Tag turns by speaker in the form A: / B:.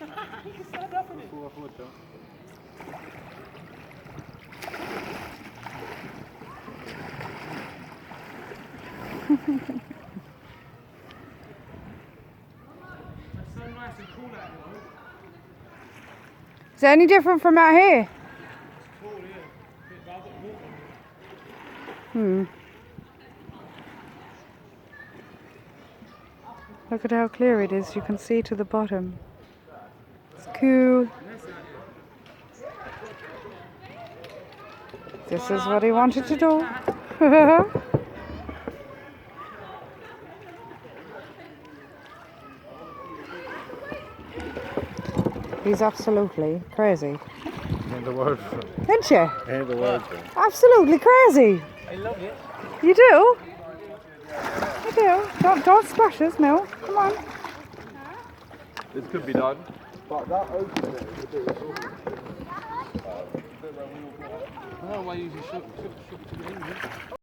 A: You can stand up in it. It's so nice and cool out here.
B: Is it any different from out here?
A: It's cool, yeah. But I've got water on it.
B: Look at how clear it is. You can see to the bottom. It's cool. This is what he wanted to do. He's absolutely crazy.
C: Ain't the word for it.
B: Isn't you?
C: Ain't the word for it.
B: Absolutely crazy.
A: I love it.
B: You do? You do. Don't splash us, no. Come on.
C: This could be done. But that opening is a bit short.
A: I don't know why you usually shook to the end.